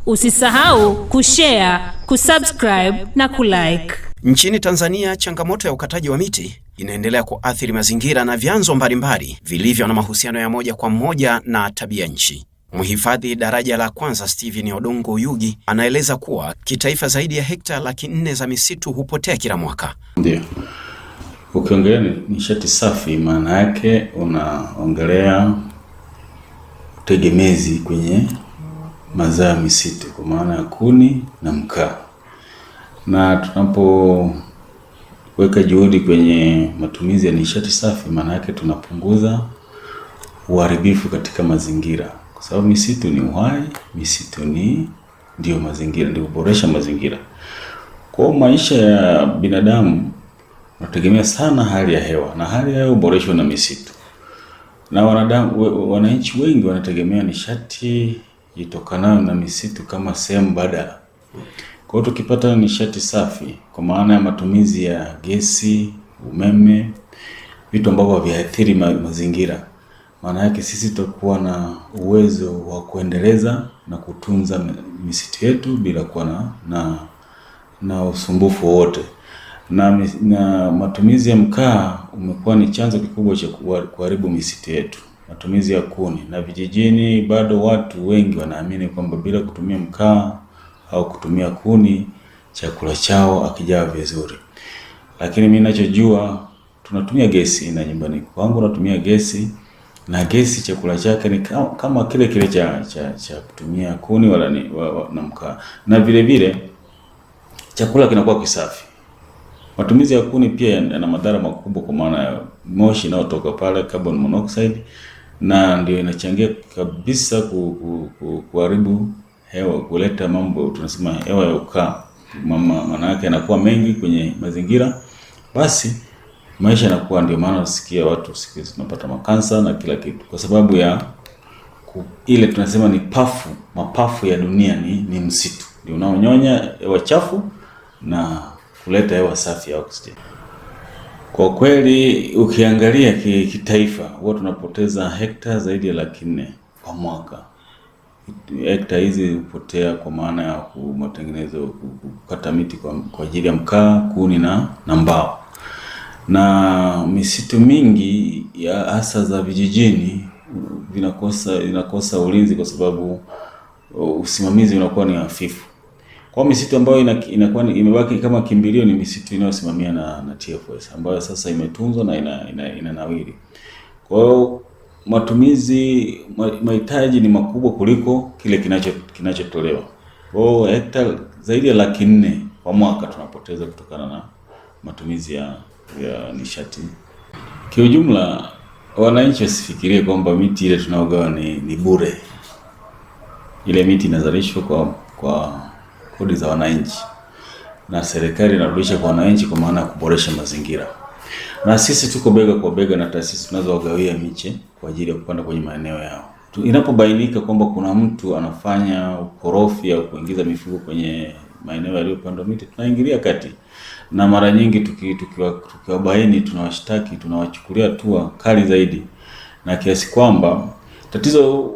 Usisahau kushare, kusubscribe na kulike. Nchini Tanzania, changamoto ya ukataji wa miti inaendelea kuathiri mazingira na vyanzo mbalimbali vilivyo na mahusiano ya moja kwa moja na tabia nchi. Mhifadhi daraja la kwanza Steven Odongo Uyugi anaeleza kuwa kitaifa zaidi ya hekta 400,000 za misitu hupotea kila mwaka. Ndio. Ukiongelea nishati safi, maana yake unaongelea utegemezi kwenye mazao ya misitu kwa maana ya kuni na mkaa. Na tunapoweka juhudi kwenye matumizi ya nishati safi, maana yake tunapunguza uharibifu katika mazingira, kwa sababu misitu ni uhai, misitu ndio mazingira, ndio kuboresha mazingira. Kwa maisha ya binadamu tunategemea sana hali ya hewa, na hali ya hewa huboreshwa na misitu. Na wananchi wengi wanategemea nishati itokanayo na misitu kama sehemu badala. Kwa hiyo tukipata nishati safi kwa maana ya matumizi ya gesi, umeme, vitu ambavyo haviathiri mazingira, maana yake sisi tutakuwa na uwezo wa kuendeleza na kutunza misitu yetu bila kuwa na usumbufu wote. Na matumizi ya mkaa umekuwa ni chanzo kikubwa cha kuharibu misitu yetu. Matumizi ya kuni, na vijijini bado watu wengi wanaamini kwamba bila kutumia mkaa au kutumia kuni chakula chao hakijawa vizuri. Lakini mimi ninachojua, tunatumia gesi, na nyumbani kwangu natumia gesi, na gesi chakula chake ni kama kile cha kutumia kuni na mkaa. Na vile vile chakula kinakuwa kisafi. Matumizi ya kuni pia yana madhara makubwa kwa maana ya moshi unaotoka pale, carbon monoxide, na ndio inachangia kabisa kuharibu hewa, kuleta mambo tunasema hewa ya ukaa. Maana yake yanakuwa mengi kwenye mazingira, basi maisha yanakuwa, ndio maana usikia watu siku hizi tunapata makansa na kila kitu, kwa sababu ya ile tunasema ni mapafu ya dunia ni msitu, ndio unaonyonya hewa chafu na kuleta hewa safi ya oxygen. Kwa kweli ukiangalia kitaifa, huwa tunapoteza hekta zaidi ya 400,000 kwa mwaka. Hekta hizi hupotea kwa maana ya matengenezo, kukata miti kwa ajili ya mkaa, kuni na mbao. Na misitu mingi ya hasa za vijijini inakosa ulinzi kwa sababu usimamizi unakuwa ni hafifu. Kwa misitu ambayo inakuwa imebaki kama kimbilio ni misitu inayosimamia na TFS, ambayo sasa imetunzwa na inanawiri. Kwa hiyo mahitaji ni makubwa kuliko kile kinachotolewa. Kwa hiyo hekta zaidi ya 400,000 kwa mwaka tunapoteza kutokana na matumizi ya nishati. Kiujumla, wananchi wasifikirie kwamba miti ile tunaogawa ni bure. Ile miti inazalishwa kwa kodi za wananchi, na serikali inarudisha kwa wananchi kwa maana ya kuboresha mazingira. Na sisi tuko bega kwa bega na taasisi tunazowagawia miche kwa ajili ya kupanda kwenye maeneo yao. Inapobainika kwamba kuna mtu anafanya ukorofi au kuingiza mifugo kwenye maeneo yaliyopandwa miti, tunaingilia kati. Na mara nyingi tukiwabaini, tunawashtaki, tunawachukulia hatua kali zaidi, na kiasi kwamba tatizo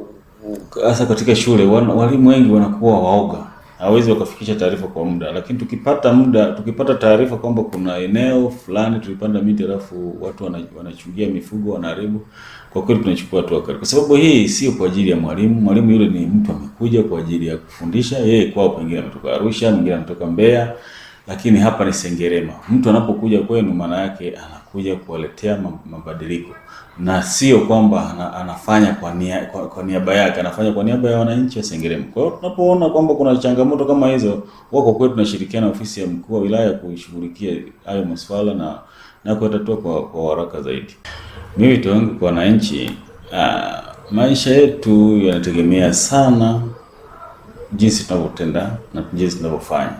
hasa katika shule, walimu wengi wanakuwa waoga, hawezi wakafikisha taarifa kwa muda. Lakini tukipata taarifa kwamba kuna eneo fulani tulipanda miti alafu watu wanachungia mifugo, wanaharibu, kwa kweli tunachukua hatua kali, kwa sababu hii sio kwa ajili ya mwalimu. Mwalimu yule ni mtu amekuja kwa ajili ya kufundisha, yeye kwao pengine ametoka Arusha, mwingine anatoka Mbeya, lakini hapa ni Sengerema. Mtu anapokuja kwenu, maana yake anakuja kuwaletea mabadiliko, na sio kwamba anafanya kwa niaba yake, anafanya kwa niaba ya wananchi wa Sengerema. Kwa hiyo tunapoona kwamba kuna changamoto kama hizo, wako kwetu, tunashirikiana na ofisi ya mkuu wa wilaya kushughulikia hayo masuala na kutatua kwa haraka zaidi. Mimi wito wangu kwa wananchi, maisha yetu yanategemea sana jinsi tunavyotenda na jinsi tunavyofanya.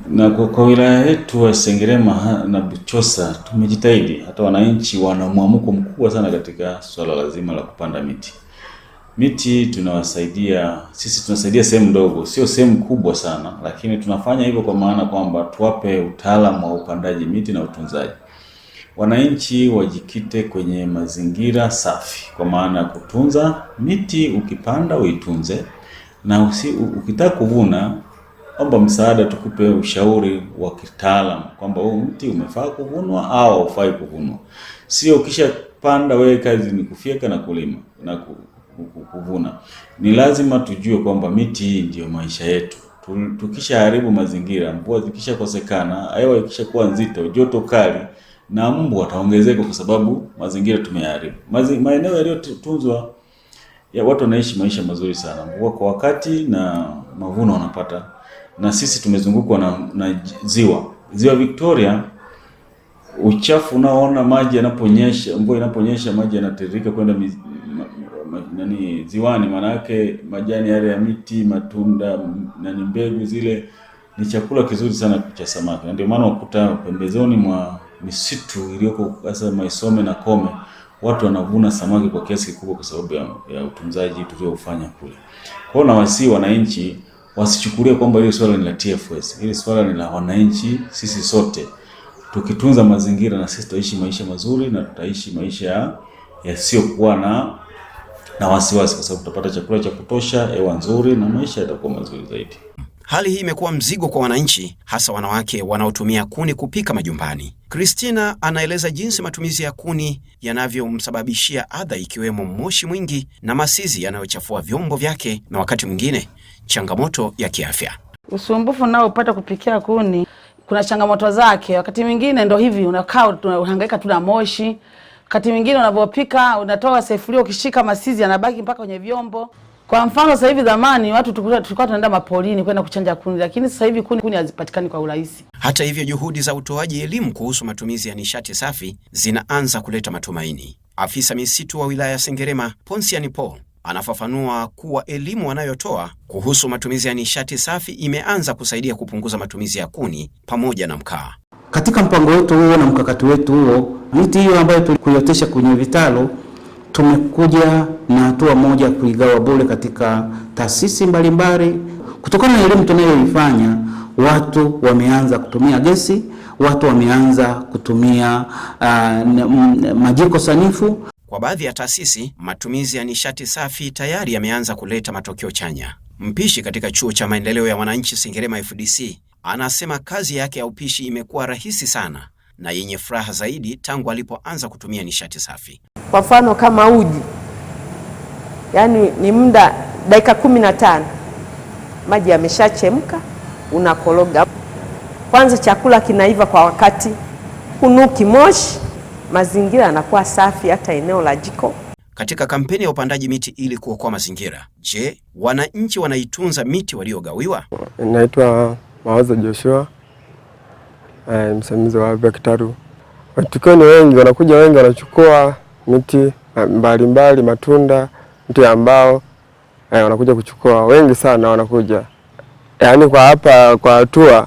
Na kwa wilaya yetu wa Sengerema na Buchosa tumejitahidi, hata wananchi wana mwamko mkubwa sana katika swala lazima la kupanda miti. Miti tunasaidia sehemu ndogo, sio sehemu kubwa sana, lakini tunafanya hivyo kwa maana kwamba tuwape utaalamu wa upandaji miti na utunzaji. wananchi wajikite kwenye mazingira safi, kwa maana ya kutunza miti. Ukipanda uitunze, na ukitaka kuvuna omba msaada, tukupe ushauri wa kitaalamu kwamba huu mti umefaa kuvunwa au haufai kuvunwa. Sio kisha panda wewe kazi ni kufyeka na kulima na kuvuna. Ni lazima tujue kwamba miti hii ndio maisha yetu. Tukisha haribu mazingira, mvua zikisha kosekana, hewa ikisha kuwa nzito, joto kali, na mbu wataongezeka kwa sababu mazingira tumeyaharibu. Maeneo yaliyotunzwa ya watu wanaishi maisha mazuri sana, mvua kwa wakati na mavuno wanapata. Na sisi tumezungukwa na ziwa Victoria. Uchafu unaoona maji yanaponyesha, mvua inaponyesha, maji yanatiririka kwenda ziwani. Maana yake majani yale ya miti, matunda na mbegu zile ni chakula kizuri sana cha samaki. Na ndio maana ukuta pembezoni mwa misitu iliyoko hasa Maisome na Kome, watu wanavuna samaki kwa kiasi kikubwa kwa sababu ya utunzaji tuliofanya kule. Kwa hiyo nawasihi wananchi wasichukulie kwamba hili swala ni la TFS. Hili swala ni la wananchi sisi sote. Tukitunza mazingira na sisi tutaishi maisha mazuri, na tutaishi maisha yasiyokuwa na wasiwasi, kwa sababu tutapata chakula cha kutosha, hewa nzuri, na maisha yatakuwa mazuri zaidi. Hali hii imekuwa mzigo kwa wananchi, hasa wanawake wanaotumia kuni kupika majumbani. Christina anaeleza jinsi matumizi ya kuni yanavyomsababishia adha, ikiwemo moshi mwingi na masizi yanayochafua vyombo vyake, na wakati mwingine changamoto ya kiafya. Usumbufu unaopata kupikia kuni kuna changamoto zake. Wakati mwingine ndio hivi unakaa unahangaika tu na moshi. Wakati mwingine unapopika unatoa sefuria, ukishika masizi yanabaki mpaka kwenye vyombo. Kwa mfano sasa hivi, zamani watu tulikuwa tunaenda mapolini kwenda kuchanja kuni, lakini sasa hivi kuni hazipatikani kwa urahisi. Hata hivyo, juhudi za utoaji elimu kuhusu matumizi ya nishati safi zinaanza kuleta matumaini. Afisa misitu wa wilaya ya Sengerema, Ponsian Paul, anafafanua kuwa elimu wanayotoa kuhusu matumizi ya nishati safi imeanza kusaidia kupunguza matumizi ya kuni pamoja na mkaa. Katika mpango wetu huo na mkakati wetu huo, miti hiyo ambayo tulikuiotesha kwenye vitalo, tumekuja na hatua moja kuigawa bure katika taasisi mbalimbali. Kutokana na elimu tunayoifanya, watu wameanza kutumia gesi, watu wameanza kutumia majiko sanifu. Kwa baadhi ya taasisi, matumizi ya nishati safi tayari yameanza kuleta matokeo chanya. Mpishi katika Chuo cha Maendeleo ya Wananchi Sengerema FDC anasema kazi yake ya upishi imekuwa rahisi sana na yenye furaha zaidi tangu alipoanza kutumia nishati safi. Kwa mfano kama uji, yani ni muda dakika 15 maji yameshachemka, unakoroga. Kwanza chakula kinaiva kwa wakati, kunuki moshi, mazingira yanakuwa safi, hata eneo la jiko. Katika kampeni ya upandaji miti ili kuokoa mazingira, je, wananchi wanaitunza miti waliogawiwa? Naitwa Mawazo Joshua, msimamizi wa Kitaru. Watukio ni wengi, wanakuja wengi, wanachukua miti mbalimbali, matunda, miti ambao wanakuja kuchukua wengi sana wanakuja. Yaani kwa hapa kwa hatua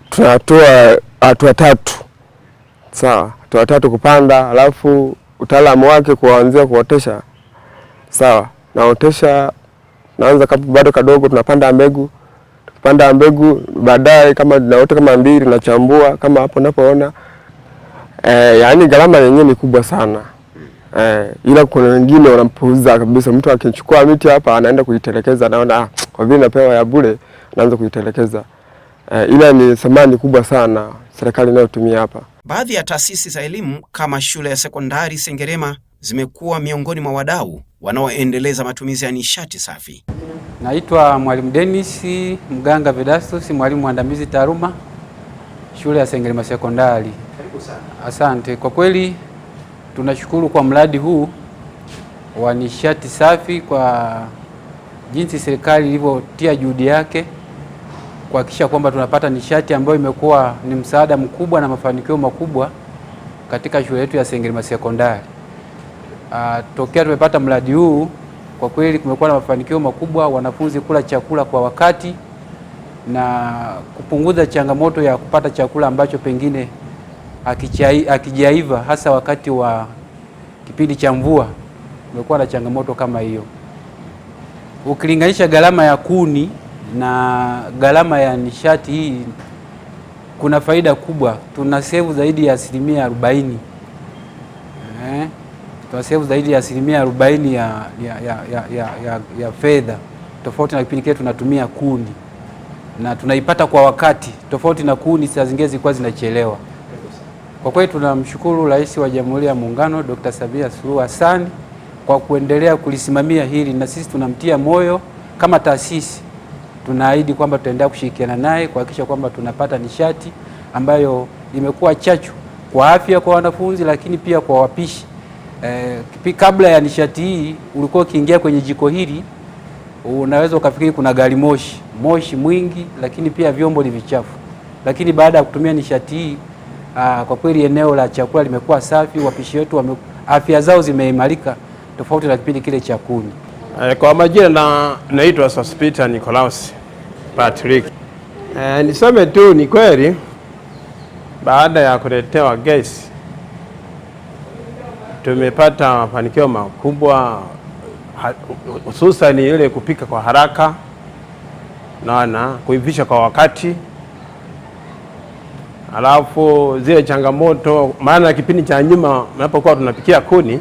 tunatoa hatua 3. Sawa, hatua 3 kupanda, alafu utaalamu wake kuanzia kuotesha. Sawa, naotesha, naanza kama bado kadogo, tunapanda mbegu. Tukipanda mbegu, baadaye kama naota kama 2 nachambua kama hapo unapoona. Yaani gharama yenyewe ni kubwa sana. Ila kuna wengine wanampuuza kabisa. Mtu akichukua miti hapa anaenda kuitelekeza, anaona kwa vile napewa ya bure, anaanza kuitelekeza. Ila ni thamani kubwa sana serikali inayotumia hapa. Baadhi ya taasisi za elimu kama shule ya sekondari Sengerema zimekuwa miongoni mwa wadau wanaoendeleza matumizi ya nishati safi. Naitwa Mwalimu Dennis Mganga Vedastus, mwalimu mwandamizi taaluma shule ya Sengerema Sekondari. Karibu sana. Asante. Kwa kweli tunashukuru kwa mradi huu wa nishati safi, kwa jinsi serikali ilivyotia juhudi yake kuhakikisha kwamba tunapata nishati ambayo imekuwa ni msaada mkubwa na mafanikio makubwa katika shule yetu ya Sengerema Sekondari. Tokea tumepata mradi huu, kwa kweli kumekuwa na mafanikio makubwa, wanafunzi kula chakula kwa wakati na kupunguza changamoto ya kupata chakula ambacho pengine hakijaiva, hasa wakati wa kipindi cha mvua. Kumekuwa na changamoto kama hiyo. Ukilinganisha gharama ya kuni na gharama ya nishati hii, kuna faida kubwa. Tuna save zaidi ya 40% tunasave zaidi ya 40% ya fedha, tofauti na kipindi kile tunatumia kuni na tunaipata kwa wakati, tofauti na kuni saa zingine zilikuwa zinachelewa. Kwa kweli tunamshukuru Rais wa Jamhuri ya Muungano Dr. Samia Suluhu Hassan kwa kuendelea kulisimamia hili, na sisi tunamtia moyo kama taasisi. Tunaahidi kwamba tutaendelea kushirikiana naye kuhakikisha kwamba tunapata nishati ambayo imekuwa chachu kwa afya kwa wanafunzi, lakini pia kwa wapishi. Kabla ya nishati hii ulikuwa ukiingia kwenye jiko hili unaweza ukafikiri kuna gari moshi mwingi, lakini pia vyombo ni vichafu. Lakini baada ya kutumia nishati hii kwa kweli eneo la chakula limekuwa safi, wapishi wetu afya zao zimeimarika tofauti na kipindi kile cha kuni. Kwa majina naitwa Sospita Nicolaus Patrick. Niseme tu ni kweli baada ya kuletewa gesi tumepata mafanikio makubwa, hususan ile kupika kwa haraka na kuivisha kwa wakati. Alafu zile changamoto, maana kipindi cha nyuma tunapokuwa tunapikia kuni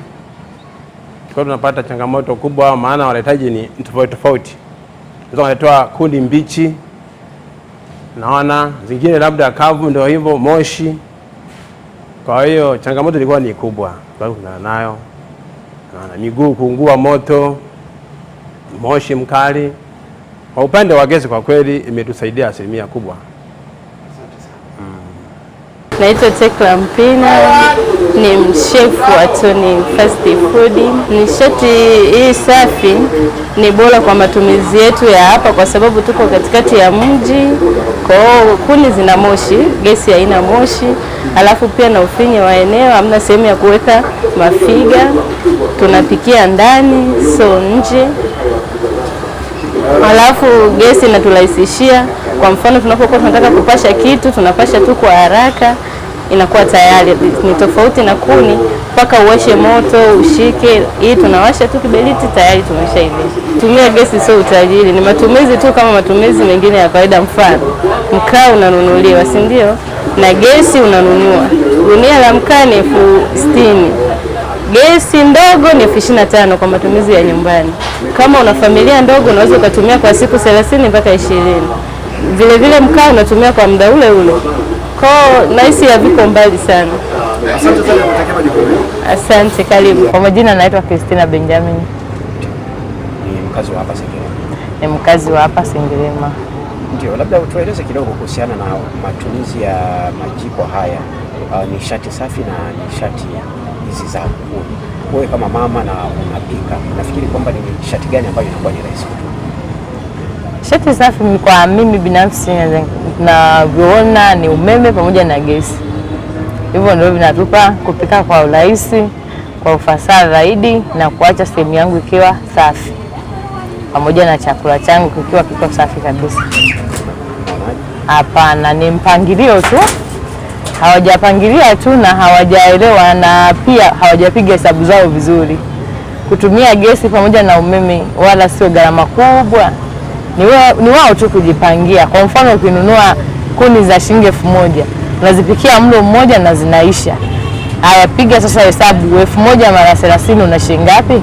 kwa tunapata changamoto kubwa, maana waletaji ni tofauti. Ndio wanatoa kuni mbichi, naona zingine labda kavu, ndio hivyo moshi. Kwa hiyo changamoto ilikuwa ni kubwa, kuna nayo na miguu kuungua moto, moshi mkali. Kwa upande wa gesi kwa kweli imetusaidia asilimia kubwa. Naitwa Tekla Mpina, ni mshefu wa Tony Fast Food. Nishati hii safi ni bora kwa matumizi yetu ya hapa kwa sababu tuko katikati ya mji. Kwa hiyo kuni zina moshi, gesi haina moshi. Alafu pia na ufinyo wa eneo, hamna sehemu ya kuweka mafiga. Tunapikia ndani, so nje. Alafu gesi inaturahisishia, kwa mfano tunapokuwa tunataka kupasha kitu, tunapasha tu kwa haraka, inakuwa tayari. Ni tofauti na kuni, mpaka uwashe moto, ushike. Hii tunawasha tu kiberiti, tayari tumeshaivisha. Tumia gesi sio utajiri, ni matumizi tu kama matumizi mengine ya kawaida. Mfano, mkaa unanunuliwa, si ndio? Na gesi unanunua. Gunia la mkaa ni 60,000. Gesi ndogo ni 25,000 kwa matumizi ya nyumbani. Kama una familia ndogo unaweza ukatumia kwa siku 30 mpaka 20. Vile vile mkaa unatumia kwa muda ule ule. Kwa nahisi haviko mbali sana. Asante sana kwa kutakema jukumu. Asante, karibu. Kwa majina naitwa Christina Benjamin. Ni mkazi wa hapa Sengerema. Ni mkazi wa hapa Sengerema. Ndio, labda tueleze kidogo kuhusiana na matumizi ya majiko haya, nishati safi na nishati hizi za kuni. Wewe kama mama na unapika, unafikiri kwamba ni nishati gani ambayo inakuwa ni rahisi kutumia? Nishati safi kwa mimi binafsi na viona ni umeme pamoja na gesi. Hivyo ndio vinatupa kupika kwa urahisi, kwa ufasaha zaidi na kuacha sehemu yangu ikiwa safi. Pamoja na chakula changu kikiwa kiko safi kabisa. Hapana, ni mpangilio tu. Hawajapangilia tu na hawajaelewa na pia hawajapiga hesabu zao vizuri. Kutumia gesi pamoja na umeme wala sio gharama kubwa. Ni wao tu kujipangia. Kwa mfano ukinunua kuni za shilingi 1,000, unazipikia mlo mmoja na zinaisha. Haya, piga sasa hesabu 1,000 mara 30 una shilingi ngapi?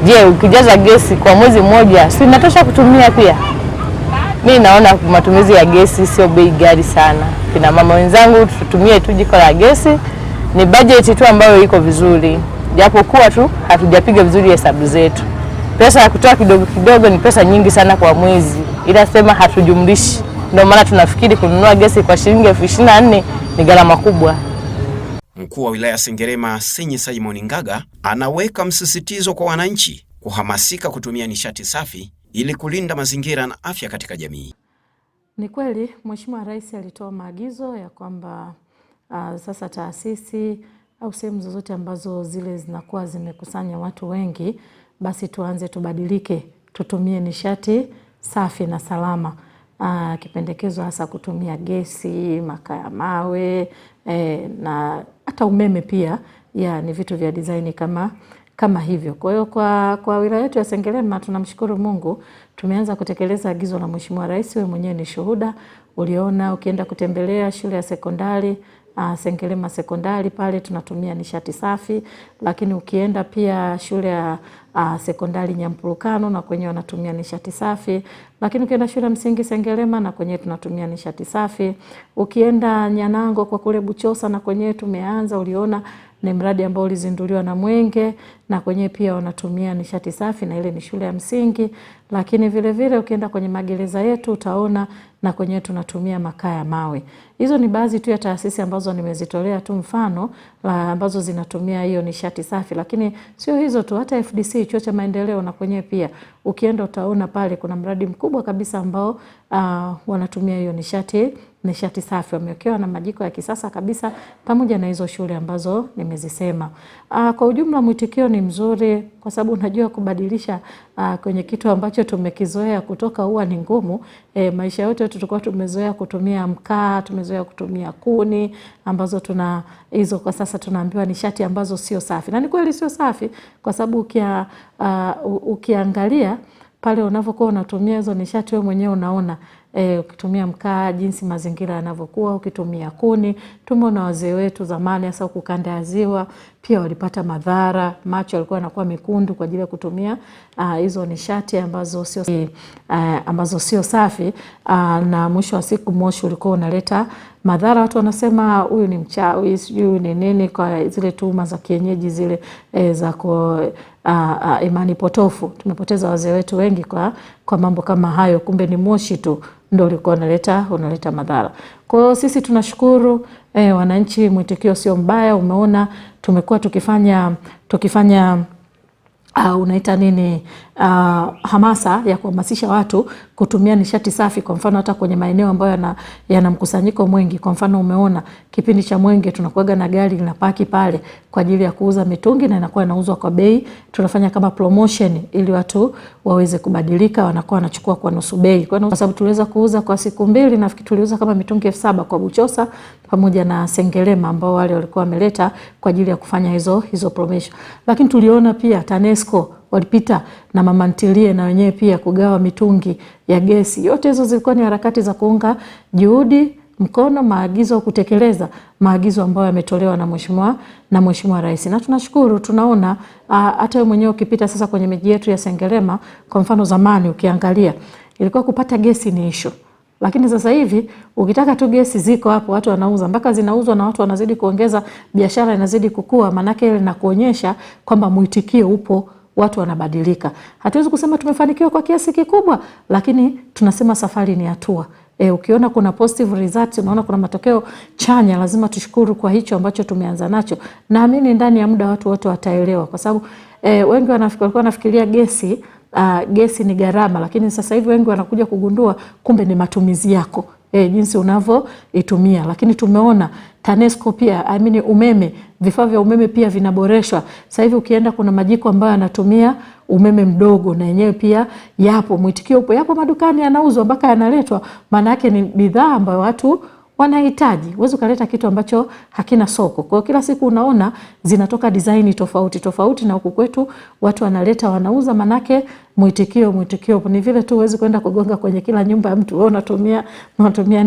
Je, ukijaza gesi kwa mwezi mmoja si inatosha kutumia pia? Mimi naona matumizi ya gesi sio bei ghali sana. Kina mama wenzangu tutumie tu jiko la gesi, ni budget tu ambayo iko vizuri. Japokuwa tu hatujapiga vizuri hesabu zetu. Pesa ya kutoa kidogo kidogo ni pesa nyingi sana kwa mwezi. Ila sema hatujumlishi. Ndio maana tunafikiri kununua gesi kwa shilingi 24,000 ni gharama kubwa. Mkuu wa wilaya Sengerema Senyi Simon Ngaga anaweka msisitizo kwa wananchi kuhamasika kutumia nishati safi ili kulinda mazingira na afya katika jamii. Ni kweli Mheshimiwa Rais alitoa maagizo ya kwamba sasa taasisi au sehemu zozote ambazo zile zinakuwa zimekusanya watu wengi, basi tuanze tubadilike, tutumie nishati safi na salama. Kipendekezo hasa kutumia gesi, makaa ya mawe, na hata umeme pia, ni vitu vya design kama hivyo. Kwa hiyo kwa wilaya yetu ya Sengerema tunamshukuru Mungu, tumeanza kutekeleza agizo la Mheshimiwa Rais. Wewe mwenyewe ni shuhuda, uliona ukienda kutembelea shule ya sekondari Sengerema sekondari pale tunatumia nishati safi, lakini ukienda pia shule ya sekondari Nyampurukano na kwenye wanatumia nishati safi, lakini ukienda shule msingi Sengerema na kwenye tunatumia nishati safi. Ukienda Nyanango kwa kule Buchosa na kwenye tumeanza, uliona ni mradi ambao ulizinduliwa na Mwenge na kwenye pia wanatumia nishati safi na ile ni shule ya msingi. Lakini vile vile ukienda kwenye magereza yetu utaona na kwenye tunatumia makaa ya mawe. Hizo ni baadhi tu ya taasisi ambazo nimezitolea tu mfano ambazo zinatumia hiyo nishati safi, lakini sio hizo tu, hata FDC chuo cha maendeleo na kwenye pia ukienda utaona pale kuna mradi mkubwa kabisa ambao wanatumia hiyo nishati safi, wamewekewa na majiko ya kisasa kabisa pamoja na hizo shule ambazo nimezisema. Kwa ujumla mwitikio ni mzuri kwa sababu unajua kubadilisha kwenye kitu ambacho tumekizoea kutoka huwa ni ngumu. Maisha yote tulikuwa tumezoea kutumia mkaa, tumezoea kutumia kuni ambazo tuna hizo, kwa sasa tunaambiwa nishati ambazo sio safi. Na ni kweli sio safi kwa sababu ukiangalia pale unavyokuwa unatumia hizo nishati wewe mwenyewe unaona ukitumia mkaa jinsi mazingira yanavyokuwa, ukitumia kuni. Tumeona wazee wetu zamani hasa huko kanda ya Ziwa pia walipata madhara, macho yalikuwa yanakuwa mekundu kwa ajili ya kutumia hizo nishati ambazo sio safi, na mwisho wa siku moshi ulikuwa unaleta madhara. Watu wanasema huyu ni mchawi, sijui ni nini, kwa zile tuhuma za kienyeji zile za imani potofu. Tumepoteza wazee wetu wengi kwa mambo kama hayo, kumbe ni moshi tu ndio ulikuwa unaleta madhara. Kwa hiyo sisi tunashukuru wananchi, mwitikio sio mbaya. Umeona tumekuwa tukifanya unaita nini, hamasa ya kuhamasisha watu kutumia nishati safi. Kwa mfano hata kwenye maeneo ambayo yana mkusanyiko mwingi, kwa mfano umeona kipindi cha Mwenge tunakuaga na gari linapaki pale kwa ajili ya kuuza mitungi na inakuwa inauzwa kwa bei. Tunafanya kama promotion ili watu waweze kubadilika, wanakuwa wanachukua kwa nusu bei. Kwa sababu tuliweza kuuza kwa siku mbili, nafikiri tuliuza kama mitungi 7,000 kwa Buchosa pamoja na Sengerema ambao wale walikuwa wameleta kwa ajili ya kufanya hizo promotion. Lakini tuliona pia TANESCO walipita na mama ntilie na wenyewe pia kugawa mitungi ya gesi. Yote hizo zilikuwa ni harakati za kuunga juhudi mkono maagizo, kutekeleza maagizo ambayo yametolewa na Mheshimiwa Rais. Na tunashukuru, tunaona hata wewe mwenyewe ukipita sasa kwenye miji yetu ya Sengerema, kwa mfano zamani ukiangalia ilikuwa kupata gesi ni issue. Lakini sasa hivi ukitaka tu gesi ziko hapo, watu wanauza, mpaka zinauzwa na watu wanazidi kuongeza, biashara inazidi kukua. Manake ile na kuonyesha kwamba mwitikio upo, watu wanabadilika. Hatuwezi kusema tumefanikiwa kwa kiasi kikubwa, lakini tunasema safari ni hatua. Ukiona kuna positive results, unaona kuna matokeo chanya, lazima tushukuru kwa hicho ambacho tumeanza nacho. Naamini ndani ya muda watu wote wataelewa, kwa sababu wengi walikuwa wanafikiria gesi ni gharama, lakini sasa hivi wengi wanakuja kugundua kumbe ni matumizi yako, jinsi unavyoitumia. Lakini tumeona TANESCO pia, umeme, vifaa vya umeme pia vinaboreshwa. Sasa hivi ukienda kuna majiko ambayo yanatumia umeme mdogo na yenyewe pia yapo, mwitikio upo, yapo madukani yanauzwa mpaka yanaletwa. Maana yake ni bidhaa ambayo watu wanahitaji. Huwezi ukaleta kitu ambacho hakina soko. Kwa kila siku unaona zinatoka design tofauti na huku kwetu watu wanaleta wanauza. Manake mwitikio ni vile tu, huwezi kwenda kugonga kwenye kila nyumba ya mtu wewe unatumia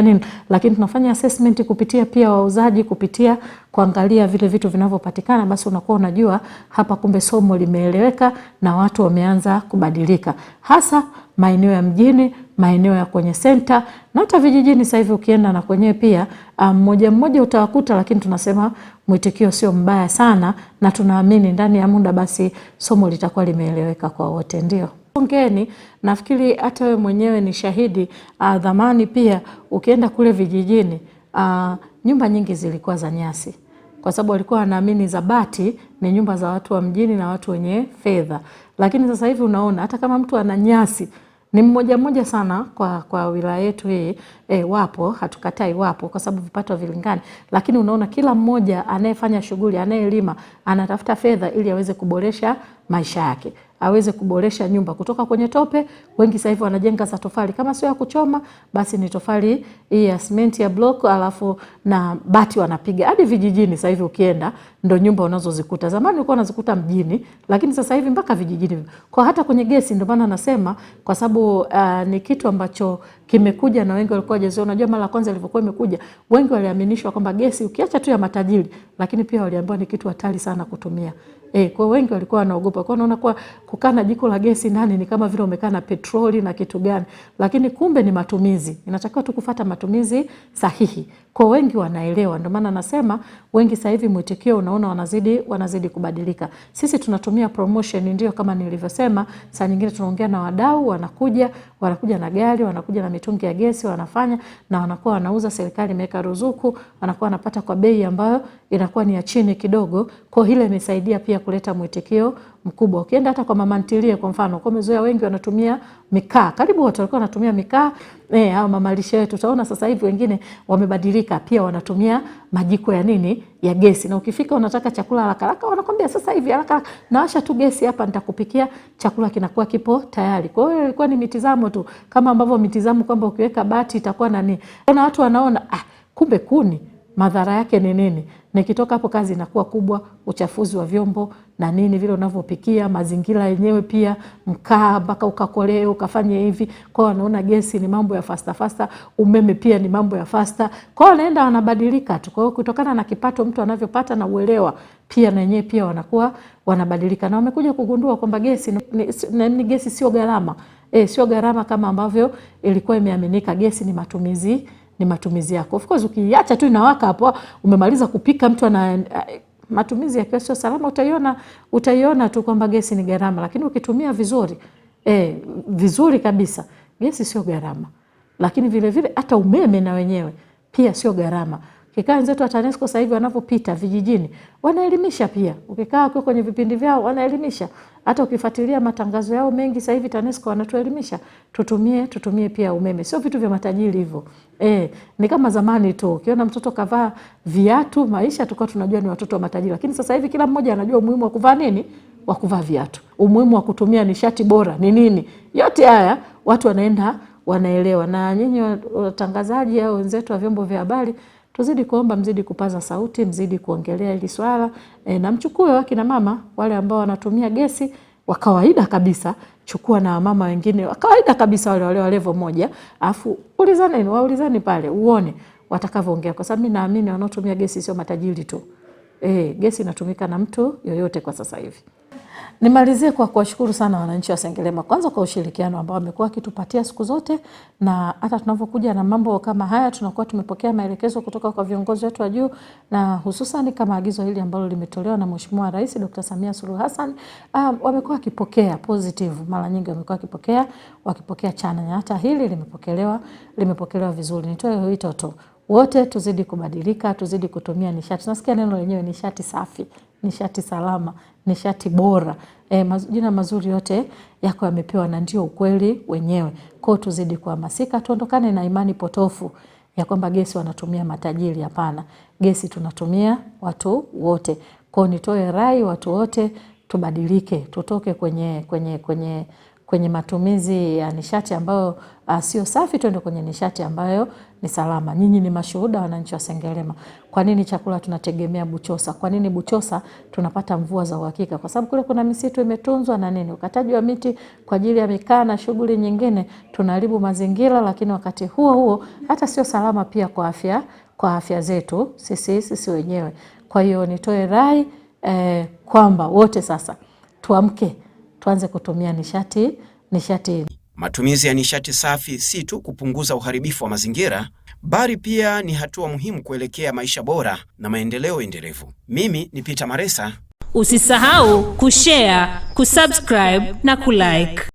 nini, lakini tunafanya assessment kupitia pia wauzaji, kupitia kuangalia vile vitu vinavyopatikana, basi unakuwa unajua hapa kumbe somo limeeleweka na watu wameanza kubadilika, hasa maeneo ya mjini, maeneo ya kwenye center na hata vijijini. Sasa hivi ukienda na kwenyewe pia mmoja utawakuta, lakini tunasema mwitikio sio mbaya sana, na tunaamini ndani ya muda basi somo litakuwa limeeleweka kwa wote. Ndio ongeni, nafikiri hata wewe mwenyewe ni shahidi. Dhamani pia ukienda kule vijijini, nyumba nyingi zilikuwa za nyasi, kwa sababu walikuwa wanaamini za bati ni nyumba za watu wa mjini na watu wenye fedha. Lakini sasa hivi unaona hata kama mtu ana nyasi ni mmoja sana kwa wilaya yetu hii. Wapo, hatukatai, wapo, kwa sababu vipato vilingani, lakini unaona kila mmoja anayefanya shughuli, anayelima, anatafuta fedha ili aweze kuboresha maisha yake. aweze kuboresha nyumba kutoka kwenye tope. Wengi sasa hivi wanajenga za tofali, kama sio ya kuchoma basi ni tofali hii ya simenti ya block, alafu na bati wanapiga. Hadi vijijini sasa hivi ukienda ndo nyumba unazozikuta. Zamani ulikuwa unazikuta mjini, lakini sasa hivi mpaka vijijini. Kwa hata kwenye gesi, ndio maana nasema kwa sababu ni kitu ambacho kimekuja na wengi walikuwa hawajazoea. Unajua mara kwanza ilivyokuwa imekuja, wengi waliaminishwa kwamba gesi ukiacha tu ya matajiri, lakini pia waliambiwa ni kitu hatari sana kutumia. Kwa wengi walikuwa wanaogopa. Kwa unaona kwa kukaa na jiko la gesi ndani ni kama vile umekaa na petroli na kitu gani. Lakini kumbe ni matumizi. Inatakiwa tu kufuata matumizi sahihi. Kwa wengi wanaelewa. Ndio maana nasema wengi sasa hivi mwitikio unaona wanazidi kubadilika. Sisi tunatumia promotion, ndio kama nilivyosema. Saa nyingine tunaongea na wadau, wanakuja na gari, wanakuja na mitungi ya gesi, wanafanya na wanakuwa wanauza. Serikali imeweka ruzuku, wanakuwa wanapata kwa bei ambayo inakuwa ni ya chini kidogo. Kwa hile imesaidia pia kuleta mwitikio mkubwa. Ukienda hata kwa mama ntilie kwa mfano, kwa mezoea wengi wanatumia mikaa. Karibu wote walikuwa wanatumia mikaa. Hao mama lishe wetu utaona sasa hivi wengine wamebadilika, pia wanatumia majiko ya nini? Ya gesi. Na ukifika unataka chakula haraka haraka, wanakuambia sasa hivi haraka nawasha tu gesi hapa nitakupikia, chakula kinakuwa kipo tayari. Kwa hiyo ilikuwa ni mitizamo tu, kama ambavyo mitizamo kwamba ukiweka bati itakuwa nani. Kuna watu wanaona kumbe kuni madhara yake ni nini? Nikitoka hapo kazi inakuwa kubwa, uchafuzi wa vyombo na nini vile unavyopikia, mazingira yenyewe pia, mkaa mpaka ukakolee ukafanye hivi. Kwa wanaona gesi ni mambo ya fasta, umeme pia ni mambo ya fasta. Kwa wanaenda wanabadilika tu. Kwa hiyo kutokana na kipato mtu anavyopata na uelewa pia na yenyewe pia wanakuwa wanabadilika. Na wamekuja kugundua kwamba gesi ni gesi sio gharama. Sio gharama kama ambavyo ilikuwa imeaminika. Gesi ni matumizi yako. Of course ukiacha tu inawaka hapo, umemaliza kupika, mtu ana matumizi yake sio salama, utaiona tu kwamba gesi ni gharama. Lakini ukitumia vizuri kabisa, gesi sio gharama. Lakini vile vile hata umeme na wenyewe pia sio gharama. Ukikaa wenzetu wa TANESCO sasa hivi wanapopita vijijini, wanaelimisha pia. Ukikaa kwenye vipindi vyao wanaelimisha. Hata ukifuatilia matangazo yao mengi sasa hivi TANESCO wanatuelimisha tutumie pia umeme. Sio vitu vya matajiri hivyo. Ni kama zamani tu. Ukiona mtoto kavaa viatu, maisha tulikuwa tunajua ni watoto wa matajiri. Lakini sasa hivi kila mmoja anajua umuhimu wa kuvaa nini? Wa kuvaa viatu. Umuhimu wa kutumia nishati bora ni nini? Yote haya watu wanaelewa. Na nyinyi watangazaji au wenzetu wa vyombo vya habari, tuzidi kuomba mzidi kupaza sauti, mzidi kuongelea hili swala. Na mchukue wakina mama wale ambao wanatumia gesi wa kawaida kabisa, chukua na mama wengine wa kawaida kabisa wale wa level moja, afu waulizane pale uone watakavyoongea, kwa sababu mimi naamini wanaotumia gesi sio matajiri tu. Gesi inatumika na mtu yoyote kwa sasa hivi. Nimalizie kwa kuwashukuru sana wananchi wa Sengerema, kwanza kwa ushirikiano ambao wamekuwa kitupatia siku zote, na hata tunapokuja na mambo kama haya tunakuwa tumepokea maelekezo kutoka kwa viongozi wetu wa juu, na hususan kama agizo hili ambalo limetolewa na Mheshimiwa Rais Dr. Samia Suluhu Hassan. Wamekuwa wakipokea positive, mara nyingi wamekuwa wakipokea chanya, na hata hili limepokelewa vizuri. Nitoe wito tu wote tuzidi kubadilika, tuzidi kutumia nishati. Nasikia neno lenyewe nishati safi, nishati salama, nishati bora. Majina mazuri yote yako yamepewa na ndio ukweli wenyewe. Kwa tuzidi kuhamasika, tuondokane na imani potofu ya kwamba gesi wanatumia matajiri. Hapana, gesi tunatumia watu wote. Kwa nitoe rai watu wote tubadilike, tutoke kwenye matumizi ya nishati ambayo sio safi, tuende kwenye nishati ambayo ni salama. Nyinyi ni mashuhuda wananchi wa Sengerema. Kwa nini chakula tunategemea Buchosa? Kwa nini Buchosa tunapata mvua za uhakika? Kwa sababu kule kuna misitu imetunzwa na nini? Ukataji wa miti kwa ajili ya mikaa na shughuli nyingine, tunaharibu mazingira, lakini wakati huo hata sio salama pia kwa afya zetu sisi wenyewe. Kwa hiyo nitoe rai kwamba wote sasa tuamke, tuanze kutumia nishati. Matumizi ya nishati safi si tu kupunguza uharibifu wa mazingira, bali pia ni hatua muhimu kuelekea maisha bora na maendeleo endelevu. Mimi ni Peter Maresa. Usisahau kushare, kusubscribe na kulike.